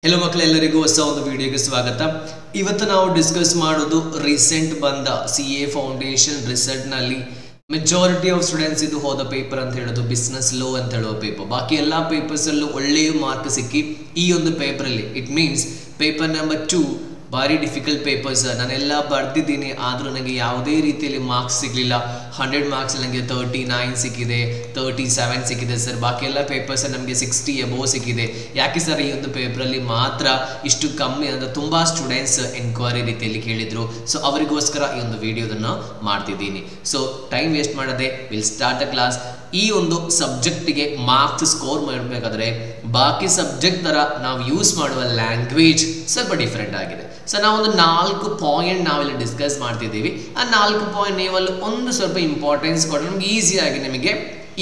Hello ಮಕ್ಕಳೆಲ್ಲರಿಗೂ ಹೊಸ ಒಂದು ವಿಡಿಯೋಗೆ ಸ್ವಾಗತ. ಇವತ್ತು ನಾವು ಡಿಸ್ಕಸ್ ಮಾಡೋದು ರೀಸೆಂಟ್ ಬಂದ CA ಫೌಂಡೇಶನ್ ರಿಸಲ್ಟ್ ನಲ್ಲಿ ಮೆಜಾರಿಟಿ ಆಫ್ ಸ್ಟೂಡೆಂಟ್ಸ್ ಇದು ಹೋದ ಪೇಪರ್ ಅಂತ ಹೇಳೋದು ಬಿಸ್ನೆಸ್ ಲೋ ಅಂತ ಹೇಳೋ ಪೇಪರ್. ಬಾಕಿ ಎಲ್ಲ ಪೇಪರ್ಸ್ ಅಲ್ಲೂ ಒಳ್ಳೆಯ ಮಾರ್ಕ್ ಸಿಕ್ಕಿ ಈ ಒಂದು ಪೇಪರ್ ಅಲ್ಲಿ ಇಟ್ ಮೀನ್ಸ್ ಪೇಪರ್ ನಂಬರ್ 2 ಭಾರಿ ಡಿಫಿಕಲ್ಟ್ ಪೇಪರ್ಸ್. ನಾನೆಲ್ಲ ಬರ್ದಿದ್ದೀನಿ, ಆದರೂ ನನಗೆ ಯಾವುದೇ ರೀತಿಯಲ್ಲಿ ಮಾರ್ಕ್ಸ್ ಸಿಗಲಿಲ್ಲ. 100 ಮಾರ್ಕ್ಸ್ ನನಗೆ 39 ಸಿಕ್ಕಿದೆ, 37 ಸಿಕ್ಕಿದೆ ಸರ್. ಬಾಕಿ ಎಲ್ಲ ಪೇಪರ್ಸ್ ನಮಗೆ 60 ಅಬೋವ್ ಸಿಕ್ಕಿದೆ. ಯಾಕೆ ಸರ್ ಈ ಒಂದು ಪೇಪರಲ್ಲಿ ಮಾತ್ರ ಇಷ್ಟು ಕಮ್ಮಿ ಅಂದರೆ ತುಂಬ ಸ್ಟೂಡೆಂಟ್ಸ್ ಎನ್ಕ್ವೈರಿ ರೀತಿಯಲ್ಲಿ ಕೇಳಿದರು. ಸೊ ಅವರಿಗೋಸ್ಕರ ಈ ಒಂದು ವಿಡಿಯೋದನ್ನು ಮಾಡ್ತಿದ್ದೀನಿ. ಸೊ ಟೈಮ್ ವೇಸ್ಟ್ ಮಾಡದೆ ವಿಲ್ ಸ್ಟಾರ್ಟ್ ದ ಕ್ಲಾಸ್. ಈ ಒಂದು ಸಬ್ಜೆಕ್ಟಿಗೆ ಮಾರ್ಕ್ಸ್ ಸ್ಕೋರ್ ಮಾಡಬೇಕಾದ್ರೆ ಬಾಕಿ ಸಬ್ಜೆಕ್ಟ್ ಥರ ನಾವು ಯೂಸ್ ಮಾಡುವ ಲ್ಯಾಂಗ್ವೇಜ್ ಸ್ವಲ್ಪ ಡಿಫ್ರೆಂಟ್ ಆಗಿದೆ. ಸೊ ನಾವೊಂದು 4 ಪಾಯಿಂಟ್ ನಾವೆಲ್ಲ ಡಿಸ್ಕಸ್ ಮಾಡ್ತಿದ್ದೀವಿ. ಆ 4 ಪಾಯಿಂಟ್ ನೀವಲ್ಲಿ ಒಂದು ಸ್ವಲ್ಪ ಇಂಪಾರ್ಟೆನ್ಸ್ ಕೊಟ್ಟರೆ ನಮ್ಗೆ ಈಸಿಯಾಗಿ ನಿಮಗೆ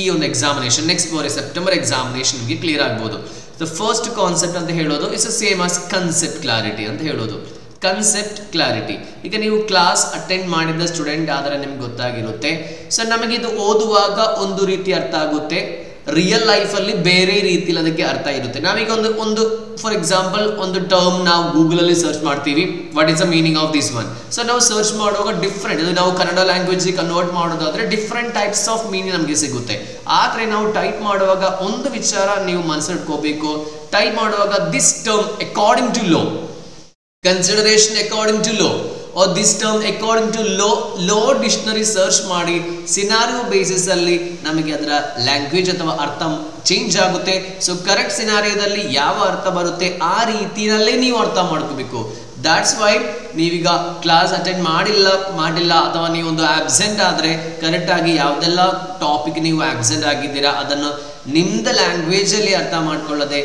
ಈ ಒಂದು ಎಕ್ಸಾಮಿನೇಷನ್ ನೆಕ್ಸ್ಟ್ ಸೆಪ್ಟೆಂಬರ್ ಎಕ್ಸಾಮಿನೇಷನ್ ನಿಮಗೆ ಕ್ಲಿಯರ್ ಆಗ್ಬೋದು. ದ ಫಸ್ಟ್ ಕಾನ್ಸೆಪ್ಟ್ ಅಂತ ಹೇಳೋದು it's same as concept clarity ಅಂತ ಹೇಳೋದು. ಕನ್ಸೆಪ್ಟ್ ಕ್ಲಾರಿಟಿ, ಈಗ ನೀವು ಕ್ಲಾಸ್ ಅಟೆಂಡ್ ಮಾಡಿದ ಸ್ಟೂಡೆಂಟ್ ಆದರೆ ನಿಮ್ಗೆ ಗೊತ್ತಾಗಿರುತ್ತೆ. ಸೊ ನಮಗಿದು ಓದುವಾಗ ಒಂದು ರೀತಿ ಅರ್ಥ ಆಗುತ್ತೆ, ರಿಯಲ್ ಲೈಫಲ್ಲಿ ಬೇರೆ ರೀತಿಯಲ್ಲಿ ಅದಕ್ಕೆ ಅರ್ಥ ಇರುತ್ತೆ. ನಾವೀಗ ಒಂದು ಫಾರ್ ಎಕ್ಸಾಂಪಲ್ ಒಂದು ಟರ್ಮ್ ನಾವು ಗೂಗಲಲ್ಲಿ ಸರ್ಚ್ ಮಾಡ್ತೀವಿ, what is the meaning of this one. So ನಾವು ಸರ್ಚ್ ಮಾಡುವಾಗ ಡಿಫ್ರೆಂಟ್, ಇದು ನಾವು ಕನ್ನಡ ಲ್ಯಾಂಗ್ವೇಜ್ಗೆ ಕನ್ವರ್ಟ್ ಮಾಡೋದಾದ್ರೆ ಡಿಫ್ರೆಂಟ್ ಟೈಪ್ಸ್ ಆಫ್ ಮೀನಿಂಗ್ ನಮಗೆ ಸಿಗುತ್ತೆ. ಆದರೆ ನಾವು ಟೈಪ್ ಮಾಡುವಾಗ ಒಂದು ವಿಚಾರ ನೀವು ಮನಸ್ಸಿಟ್ಕೋಬೇಕು, ಟೈಪ್ ಮಾಡುವಾಗ this term according to law, consideration according to law or this term according to law dictionary search ಮಾಡಿ ಸಿನಾರಿಯೋ ಬೇಸಿಸ್ ಅಲ್ಲಿ ನಮಗೆ ಅದರ ಲ್ಯಾಂಗ್ವೇಜ್ ಅಥವಾ ಅರ್ಥ ಚೇಂಜ್ ಆಗುತ್ತೆ. ಸೊ ಕರೆಕ್ಟ್ ಸಿನಾರಿಯೋದಲ್ಲಿ ಯಾವ ಅರ್ಥ ಬರುತ್ತೆ ಆ ರೀತಿಯಲ್ಲೇ ನೀವು ಅರ್ಥ ಮಾಡ್ಕೋಬೇಕು. ದಾಟ್ಸ್ ವೈ ನೀವೀಗ ಕ್ಲಾಸ್ ಅಟೆಂಡ್ ಮಾಡಿಲ್ಲ ಅಥವಾ ನೀವೊಂದು ಆಬ್ಸೆಂಟ್ ಆದರೆ ಕರೆಕ್ಟಾಗಿ ಯಾವುದೆಲ್ಲ ಟಾಪಿಕ್ ನೀವು ಆಬ್ಸೆಂಟ್ ಆಗಿದ್ದೀರಾ ಅದನ್ನು ನಿಮ್ದು ಲ್ಯಾಂಗ್ವೇಜಲ್ಲಿ ಅರ್ಥ ಮಾಡ್ಕೊಳ್ಳದೆ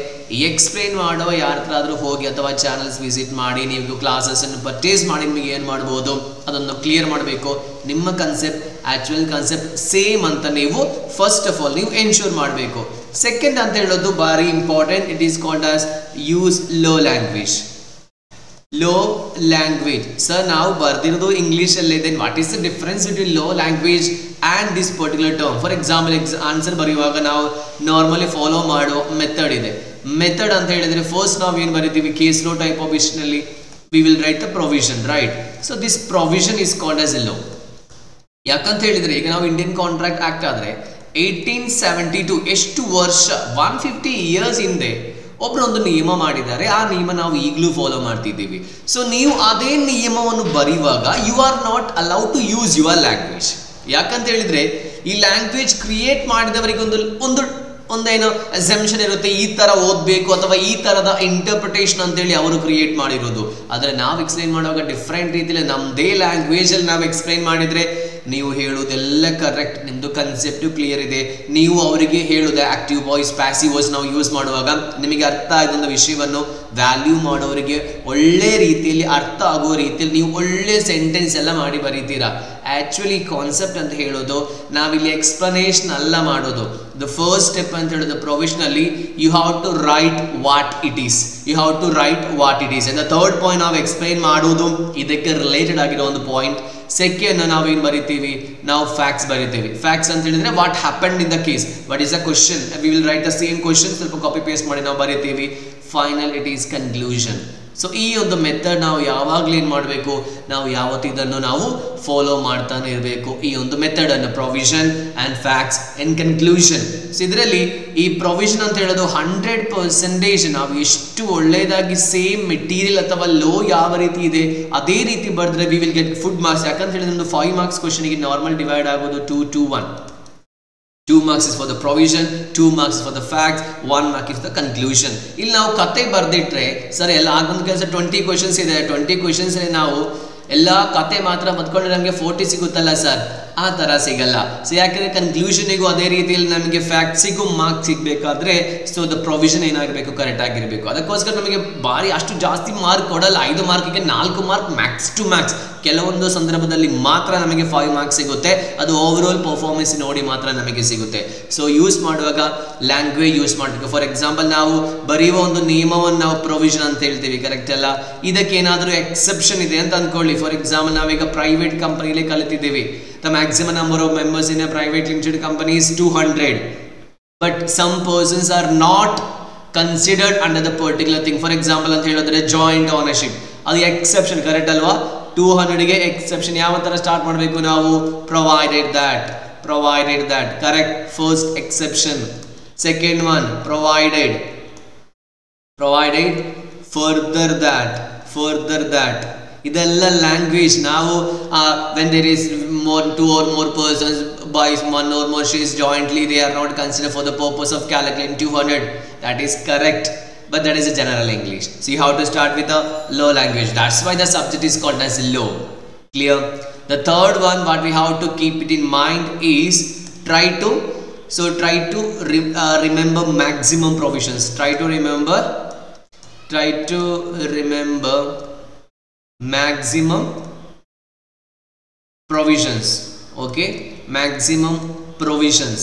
ಎಕ್ಸ್ಪ್ಲೇನ್ ಮಾಡುವ ಯಾರ ಹತ್ರ ಆದರೂ ಹೋಗಿ ಅಥವಾ ಚಾನಲ್ಸ್ ವಿಸಿಟ್ ಮಾಡಿ ನೀವು ಕ್ಲಾಸಸ್ಸನ್ನು ಪರ್ಚೇಸ್ ಮಾಡಿ ನಿಮಗೆ ಏನು ಮಾಡ್ಬೋದು ಅದನ್ನು ಕ್ಲಿಯರ್ ಮಾಡಬೇಕು. ನಿಮ್ಮ ಕನ್ಸೆಪ್ಟ್ ಆ್ಯಕ್ಚುಯಲ್ ಕನ್ಸೆಪ್ಟ್ ಸೇಮ್ ಅಂತ ನೀವು ಫಸ್ಟ್ ಆಫ್ ಆಲ್ ನೀವು ಎನ್ಶೂರ್ ಮಾಡಬೇಕು. ಸೆಕೆಂಡ್ ಅಂತ ಹೇಳೋದು ಭಾರಿ important, it is called as use law language. Law language sir ನಾವು ಬರ್ದಿರೋದು ಇಂಗ್ಲೀಷಲ್ಲಿ, then what is the difference between law language and this particular term. For example answer ಬರೆಯುವಾಗ ನಾವು ನಾರ್ಮಲಿ ಫಾಲೋ ಮಾಡೋ ಮೆಥಡ್ ಇದೆ. ಮೆಥಡ್ ಅಂತ ಹೇಳಿದರೆ ಫಸ್ಟ್ ನಾವು ಏನು ಬರಿತೀವಿ, ಕೇಸ್ ಲೋ ಟೈಪ್ ಆಫ್ ವಿಷನಲ್ಲಿ we will write the provision, right. So this provision is called as A low. ಯಾಕಂತ ಹೇಳಿದರೆ ಈಗ ನಾವು ಇಂಡಿಯನ್ ಕಾಂಟ್ರಾಕ್ಟ್ ಆಕ್ಟ್ ಆದರೆ 1872 ಎಷ್ಟು ವರ್ಷ 150 ಇಯರ್ಸ್ ಹಿಂದೆ ಒಬ್ಬರೊಂದು ನಿಯಮ ಮಾಡಿದ್ದಾರೆ. ಆ ನಿಯಮ ನಾವು ಈಗಲೂ ಫಾಲೋ ಮಾಡ್ತಿದ್ದೀವಿ. ಸೊ ನೀವು ಅದೇ ನಿಯಮವನ್ನು ಬರೆಯುವಾಗ you are not allowed to use your language. ಯಾಕಂತ ಹೇಳಿದ್ರೆ ಈ ಲ್ಯಾಂಗ್ವೇಜ್ ಕ್ರಿಯೇಟ್ ಮಾಡಿದವರಿಗೆ ಒಂದೇನೋ ಅಸೆಂಪ್ಷನ್ ಇರುತ್ತೆ, ಈ ತರ ಓದಬೇಕು ಅಥವಾ ಈ ತರದ ಇಂಟರ್ಪ್ರಿಟೇಷನ್ ಅಂತೇಳಿ ಅವರು ಕ್ರಿಯೇಟ್ ಮಾಡಿರೋದು. ಆದರೆ ನಾವು ಎಕ್ಸ್ಪ್ಲೈನ್ ಮಾಡುವಾಗ ಡಿಫ್ರೆಂಟ್ ರೀತಿಯಲ್ಲಿ ನಮ್ಮದೇ ಲ್ಯಾಂಗ್ವೇಜಲ್ಲಿ ನಾವು ಎಕ್ಸ್ಪ್ಲೈನ್ ಮಾಡಿದರೆ ನೀವು ಹೇಳೋದೆಲ್ಲ ಕರೆಕ್ಟ್, ನಿಮ್ಮದು ಕನ್ಸೆಪ್ಟು ಕ್ಲಿಯರ್ ಇದೆ. ನೀವು ಅವರಿಗೆ ಹೇಳೋದು ಆಕ್ಟಿವ್ ವಾಯ್ಸ್ ಪ್ಯಾಸಿವ್ ವಾಯ್ಸ್ ನಾವು ಯೂಸ್ ಮಾಡುವಾಗ ನಿಮಗೆ ಅರ್ಥ ಆದ ವಿಷಯವನ್ನು ವ್ಯಾಲ್ಯೂ ಮಾಡೋರಿಗೆ ಒಳ್ಳೆ ರೀತಿಯಲ್ಲಿ ಅರ್ಥ ಆಗುವ ರೀತಿಯಲ್ಲಿ ನೀವು ಒಳ್ಳೆ ಸೆಂಟೆನ್ಸ್ ಎಲ್ಲ ಮಾಡಿ ಬರೀತೀರಾ. ಆ್ಯಕ್ಚುಲಿ ಕಾನ್ಸೆಪ್ಟ್ ಅಂತ ಹೇಳೋದು ನಾವಿಲ್ಲಿ ಎಕ್ಸ್ಪ್ಲನೇಷನ್ ಅಲ್ಲ ಮಾಡೋದು. ದ ಫಸ್ಟ್ ಸ್ಟೆಪ್ ಅಂತ ಹೇಳೋದು ಪ್ರೊವಿಷನಲ್ಲಿ you have to write what it is, you have to write what it is. And the third point ನಾವು ಎಕ್ಸ್ಪ್ಲೈನ್ ಮಾಡೋದು ಇದಕ್ಕೆ ರಿಲೇಟೆಡ್ ಆಗಿರೋ ಒಂದು ಪಾಯಿಂಟ್. ಸೆಕೆಂಡ್ ನಾವೇನು ಬರಿತೀವಿ, ನಾವು ಫ್ಯಾಕ್ಟ್ಸ್ ಬರಿತೀವಿ. ಫ್ಯಾಕ್ಟ್ಸ್ ಅಂತ ಹೇಳಿದ್ರೆ what happened in the case, what is the question, we will write the same question, ಸ್ವಲ್ಪ ಕಾಪಿ ಪೇಸ್ಟ್ ಮಾಡಿ ನಾವು ಬರಿತೀವಿ. Final it is conclusion. So ಈ ಒಂದು ಮೆಥಡ್ ನಾವು ಯಾವಾಗಲೂ ಏನು ಮಾಡಬೇಕು, ನಾವು ಯಾವತ್ತೂ ಇದನ್ನು ನಾವು ಫಾಲೋ ಮಾಡ್ತಾನೆ ಇರಬೇಕು. ಈ ಒಂದು ಮೆಥಡನ್ನು provision and facts and conclusion. So ಇದರಲ್ಲಿ ಈ ಪ್ರೊವಿಷನ್ ಅಂತ ಹೇಳೋದು 100% ನಾವು ಎಷ್ಟು ಒಳ್ಳೆಯದಾಗಿ ಸೇಮ್ ಮೆಟೀರಿಯಲ್ ಅಥವಾ ಲೋ ಯಾವ ರೀತಿ ಇದೆ ಅದೇ ರೀತಿ ಬರೆದ್ರೆ we will get food marks. ಯಾಕಂತ ಹೇಳಿದ್ರೆ ಒಂದು 5 ಮಾರ್ಕ್ಸ್ ಕ್ವಶನಿಗೆ ನಾರ್ಮಲ್ ಡಿವೈಡ್ ಆಗೋದು 2 to 1. 2 marks is for the provision, 2 marks is for the facts, 1 mark is the conclusion. ಇಲ್ಲಿ ನಾವು ಕತೆ ಬರೆದಿಟ್ರೆ ಸರ್ ಎಲ್ಲ ಆಗೊಂದು ಕೆಲಸ 20 ಕ್ವಶನ್ಸ್ ಇದೆ, 20 ಕ್ವಶನ್ಸ್ ನಾವು ಎಲ್ಲ ಕತೆ ಮಾತ್ರ ಬದ್ಕೊಂಡ್ರೆ ನಮಗೆ 40 ಸಿಗುತ್ತಲ್ಲ ಸರ್, ಆ ಥರ ಸಿಗಲ್ಲ. ಸೊ ಯಾಕೆಂದರೆ ಕನ್ಕ್ಲೂಷನಿಗೂ ಅದೇ ರೀತಿಯಲ್ಲಿ ನಮಗೆ ಫ್ಯಾಕ್ಟ್ಸಿಗೂ ಮಾರ್ಕ್ಸ್ ಸಿಗಬೇಕಾದ್ರೆ ಸೊ ದ ಪ್ರೊವಿಷನ್ ಏನಾಗಬೇಕು, ಕರೆಕ್ಟ್ ಆಗಿರಬೇಕು. ಅದಕ್ಕೋಸ್ಕರ ನಮಗೆ ಭಾರಿ ಅಷ್ಟು ಜಾಸ್ತಿ ಮಾರ್ಕ್ ಕೊಡಲ್ಲ. 5 ಮಾರ್ಕಿಗೆ 4 ಮಾರ್ಕ್ ಮ್ಯಾಕ್ಸ್ ಟು ಮ್ಯಾಕ್ಸ್. ಕೆಲವೊಂದು ಸಂದರ್ಭದಲ್ಲಿ ಮಾತ್ರ ನಮಗೆ 5 ಮಾರ್ಕ್ಸ್ ಸಿಗುತ್ತೆ, ಅದು ಓವರ್ ಪರ್ಫಾರ್ಮೆನ್ಸ್ ನೋಡಿ ಮಾತ್ರ ನಮಗೆ ಸಿಗುತ್ತೆ. ಸೊ ಯೂಸ್ ಮಾಡುವಾಗ ಲ್ಯಾಂಗ್ವೇಜ್ ಯೂಸ್ ಮಾಡಬೇಕು. ಫಾರ್ ಎಕ್ಸಾಂಪಲ್ ನಾವು ಬರೆಯುವ ಒಂದು ನಿಯಮವನ್ನು ನಾವು ಪ್ರೊವಿಷನ್ ಅಂತ ಹೇಳ್ತೀವಿ, ಕರೆಕ್ಟ್ ಅಲ್ಲ. ಇದಕ್ಕೇನಾದರೂ ಎಕ್ಸೆಪ್ಷನ್ ಇದೆ ಅಂತ ಅಂದ್ಕೊಳ್ಳಿ. ಫಾರ್ ಎಕ್ಸಾಂಪಲ್ ನಾವೀಗ private ಕಂಪನಿಲೇ ಕಲಿತಿದ್ದೀವಿ. The maximum number of members in a private limited company is 200, but some persons are not considered under the particular thing. For example ಅಂತ ಹೇಳಿದ್ರೆ ಜಾಯಿಂಟ್ ಓನರ್ಶಿಪ್, ಅದು ಎಕ್ಸೆಪ್ಷನ್, ಕರೆಕ್ಟ್ ಅಲ್ವಾ? 200ಗೆ exception ಯಾವ ತರ start ಮಾಡಬೇಕು ನಾವು? Provided that, correct. First exception. Second one provided, further that. ಇದೆಲ್ಲ language. ನಾವು when there is two or more persons buys one or more shares jointly, they are not considered for the purpose of calculating 200. That is correct, but that is a general English. So you have to start with the law language. That's why the subject is called as law. Clear? The third one what we have to keep it in mind is try to remember maximum provisions. Try to remember maximum provisions. Okay, maximum provisions.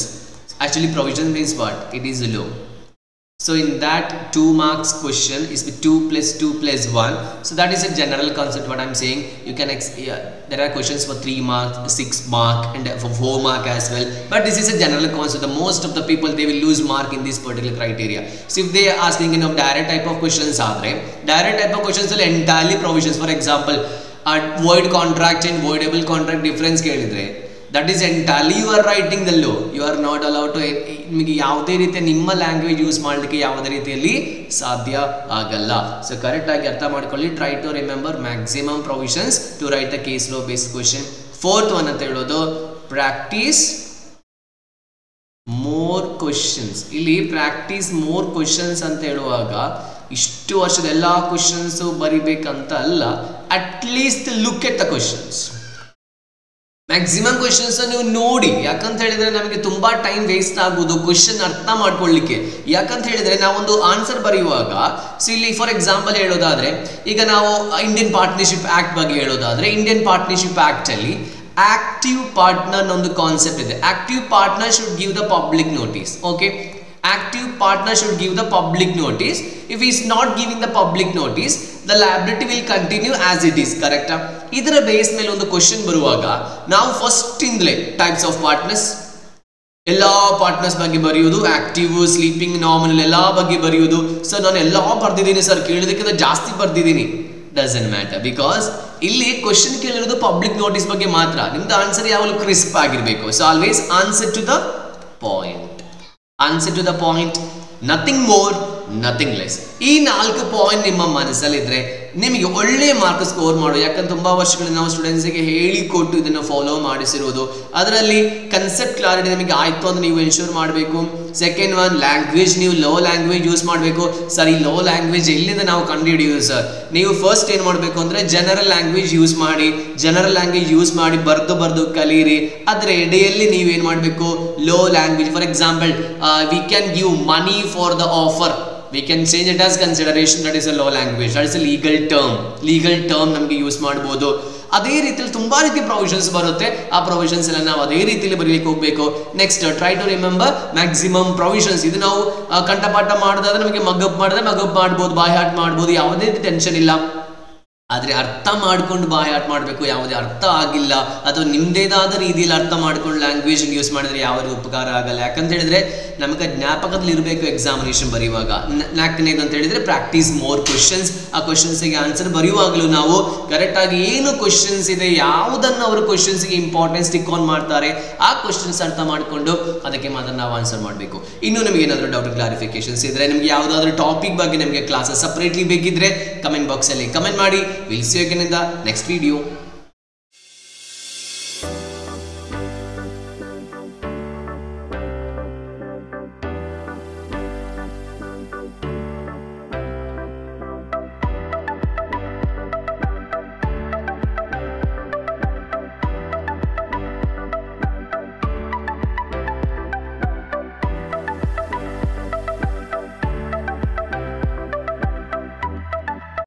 Actually provision means what? It is law. So in that 2 marks question is with 2 plus 2 plus 1. So that is a general concept what I'm saying. You can there are questions for 3 marks, 6 mark and for 4 mark as well, but this is a general concept. The most of the people they will lose mark in this particular criteria. So if they are asking direct type of questions will entirely provisions. For example, void contract and voidable contract difference ಕೇಳಿದ್ರೆ that is entirely you are writing the law. You are not allowed to ನಿಮಗೆ ಯಾವುದೇ ರೀತಿಯ ನಿಮ್ಮ language use ಮಾಡಲಿಕ್ಕೆ ಯಾವುದೇ ರೀತಿಯಲ್ಲಿ ಸಾಧ್ಯ ಆಗಲ್ಲ. ಸೊ ಕರೆಕ್ಟ್ ಆಗಿ ಅರ್ಥ ಮಾಡ್ಕೊಳ್ಳಿ. Try to remember maximum provisions to write the case law based question. Fourth one ಅಂತ ಹೇಳೋದು ಪ್ರಾಕ್ಟೀಸ್ ಮೋರ್ ಕ್ವೆಶ್ಚನ್ಸ್. ಇಲ್ಲಿ ಪ್ರಾಕ್ಟೀಸ್ ಮೋರ್ ಕ್ವೆಶ್ಚನ್ಸ್ ಅಂತ ಹೇಳುವಾಗ ಇಷ್ಟು ವರ್ಷದ ಎಲ್ಲ ಕ್ವೆಶ್ಚನ್ಸ್ ಬರಿಬೇಕಂತ ಅಲ್ಲ, at least look at the questions. Maximum questions ನೀವು ನೋಡಿ, ಯಾಕಂತ ಹೇಳಿದ್ರೆ ನಮಗೆ ತುಂಬಾ ಟೈಮ್ ವೇಸ್ಟ್ ಆಗುವುದು ಕ್ವೆಶ್ಚನ್ ಅರ್ಥ ಮಾಡ್ಕೊಳ್ಳಿಕ್ಕೆ. ಯಾಕಂತ ಹೇಳಿದ್ರೆ ನಾವೊಂದು ಆನ್ಸರ್ ಬರೆಯುವಾಗ, ಸೊ ಇಲ್ಲಿ ಫಾರ್ ಎಕ್ಸಾಂಪಲ್ ಹೇಳೋದಾದ್ರೆ, ಈಗ ನಾವು ಇಂಡಿಯನ್ ಪಾರ್ಟ್ನರ್ಶಿಪ್ ಆಕ್ಟ್ ಬಗ್ಗೆ ಹೇಳೋದಾದ್ರೆ, ಇಂಡಿಯನ್ ಪಾರ್ಟ್ನರ್ಶಿಪ್ ಆಕ್ಟ್ ಅಲ್ಲಿ ಆಕ್ಟಿವ್ ಪಾರ್ಟ್ನರ್ ಒಂದು ಕಾನ್ಸೆಪ್ಟ್ ಇದೆ. Active partner should give the public notice. Okay, active partner should give the public notice. If he is not giving the public notice, the liability will continue as it is. Correct? ಇದರ base ಮೇಲೆ ಒಂದು question ಬರುವಾಗ ನಾವು first ಇಂದಲೇ types of partners, ಎಲ್ಲಾ partners ಬಗ್ಗೆ ಬರೆಯುವುದು, active, sleeping, nominal ಎಲ್ಲಾ ಬಗ್ಗೆ ಬರೆಯುವುದು. ಸರ್ ನಾನು ಎಲ್ಲಾ ಬರ್ದಿದ್ದೀನಿ ಸರ್, ಕೇಳಿದಕ್ಕಿಂತ ಜಾಸ್ತಿ ಬರ್ದಿದ್ದೀನಿ. ಡಸಂಟ್ ಮ್ಯಾಟರ್, ಬಿಕಾಸ್ ಇಲ್ಲಿ ಕ್ವೆಶ್ಚನ್ ಕೇಳಿರೋದು ಪಬ್ಲಿಕ್ ನೋಟಿಸ್ ಬಗ್ಗೆ ಮಾತ್ರ. ನಿಮ್ದು ಆನ್ಸರ್ ಯಾವಾಗಲೂ ಕ್ರಿಸ್ಪ್ ಆಗಿರಬೇಕು. So always answer to the point. Answer to the point, nothing more, nothing less. ಈ 4 ಪಾಯಿಂಟ್ ನಿಮ್ಮ ಮನಸ್ಸಲ್ಲಿದ್ರೆ ನಿಮಗೆ ಒಳ್ಳೆ ಮಾರ್ಕ್ ಸ್ಕೋರ್ ಮಾಡು. ಯಾಕಂದ್ರೆ ತುಂಬಾ ವರ್ಷಗಳಿಂದ ನಾವು ಸ್ಟೂಡೆಂಟ್ಸ್ಗೆ ಹೇಳಿಕೊಟ್ಟು ಇದನ್ನು ಫಾಲೋ ಮಾಡಿಸಿರೋದು. ಅದರಲ್ಲಿ ಕನ್ಸೆಪ್ಟ್ ಕ್ಲಾರಿಟಿ ನಿಮಗೆ ಆಯ್ತು ಅಂದ್ರೆ ನೀವು ಎನ್ಶೂರ್ ಮಾಡಬೇಕು. ಸೆಕೆಂಡ್ ಒನ್ ಲ್ಯಾಂಗ್ವೇಜ್, ನೀವು ಲೋ ಲ್ಯಾಂಗ್ವೇಜ್ ಯೂಸ್ ಮಾಡಬೇಕು. ಸರ್ ಈ ಲೋ ಲ್ಯಾಂಗ್ವೇಜ್ ಎಲ್ಲಿಂದ ನಾವು ಕಂಡುಹಿಡಿಯೋದು ಸರ್? ನೀವು ಫಸ್ಟ್ ಏನು ಮಾಡಬೇಕು ಅಂದ್ರೆ ಜನರಲ್ ಲ್ಯಾಂಗ್ವೇಜ್ ಯೂಸ್ ಮಾಡಿ ಬರ್ದು ಕಲೀರಿ. ಅದರ ಎಡೆಯಲ್ಲಿ ನೀವೇನು ಮಾಡಬೇಕು? Low language. For example, we can give money for the offer. We can change it as consideration. That is a law language. That is a legal term ನಮಗೆ ಯೂಸ್ ಮಾಡಬಹುದು. ಅದೇ ರೀತಿಯಲ್ಲಿ ತುಂಬಾ ರೀತಿಯ ಪ್ರೊವಿಷನ್ಸ್ ಬರುತ್ತೆ. ಆ ಪ್ರೊವಿಷನ್ಸ್ ಎಲ್ಲ ನಾವು ಅದೇ ರೀತಿಯಲ್ಲಿ ಬರೀಲಿಕ್ಕೆ ಹೋಗಬೇಕು. Next, try to remember maximum provisions. ಇದು ನಾವು ಕಂಠಪಾಠ ಮಾಡೋದಾದ್ರೆ ನಮಗೆ ಮಗಪ್ ಮಾಡ್ಬೋದು, ಬಾಯ್ ಹಾರ್ಟ್ ಮಾಡ್ಬೋದು, ಯಾವುದೇ ಟೆನ್ಷನ್ ಇಲ್ಲ. ಆದರೆ ಅರ್ಥ ಮಾಡ್ಕೊಂಡು ಬಾಯ್ ಹಾರ್ಟ್ ಮಾಡಬೇಕು. ಯಾವುದೇ ಅರ್ಥ ಆಗಿಲ್ಲ ಅಥವಾ ನಿಮ್ದೇದಾದ ರೀತಿಯಲ್ಲಿ ಅರ್ಥ ಮಾಡ್ಕೊಂಡು ಲ್ಯಾಂಗ್ವೇಜ್ ಯೂಸ್ ಮಾಡಿದ್ರೆ ಯಾವುದೇ ಉಪಕಾರ ಆಗಲ್ಲ. ಯಾಕಂತ ಹೇಳಿದ್ರೆ ನಮಗೆ ಜ್ಞಾಪಕದಲ್ಲಿ ಇರಬೇಕು ಎಕ್ಸಾಮಿನೇಷನ್ ಬರೆಯುವಾಗ. ನಾಲ್ಕನೇದು ಅಂತ ಹೇಳಿದ್ರೆ ಪ್ರಾಕ್ಟೀಸ್ ಮೋರ್ ಕ್ವೆಶ್ಚನ್ಸ್. ಆ ಕ್ವೆಶ್ಚನ್ಸ್ಗೆ ಆನ್ಸರ್ ಬರೆಯುವಾಗಲೂ ನಾವು ಕರೆಕ್ಟ್ ಆಗಿ ಏನು ಕ್ವೆಶ್ಚನ್ಸ್ ಇದೆ, ಯಾವುದನ್ನು ಅವರು ಕ್ವೆಶ್ಚನ್ಸ್ಗೆ ಇಂಪಾರ್ಟೆನ್ಸ್ ಟಿಕ್ ಆನ್ ಮಾಡ್ತಾರೆ, ಆ ಕ್ವೆಶ್ಚನ್ಸ್ ಅರ್ಥ ಮಾಡಿಕೊಂಡು ಅದಕ್ಕೆ ಮಾತ್ರ ನಾವು ಆನ್ಸರ್ ಮಾಡಬೇಕು. ಇನ್ನು ನಿಮಗೆ ಏನಾದರೂ ಡೌಟ್ ಕ್ಲಾರಿಫಿಕೇಶನ್ಸ್ ಇದ್ರೆ, ನಿಮಗೆ ಯಾವುದಾದ್ರೂ ಟಾಪಿಕ್ ಬಗ್ಗೆ ನಿಮಗೆ ಕ್ಲಾಸಸ್ ಸಪ್ರೇಟ್ಲಿ ಬೇಕಿದ್ರೆ ಕಮೆಂಟ್ ಬಾಕ್ಸಲ್ಲಿ ಕಮೆಂಟ್ ಮಾಡಿ. We'll see you again in the next video.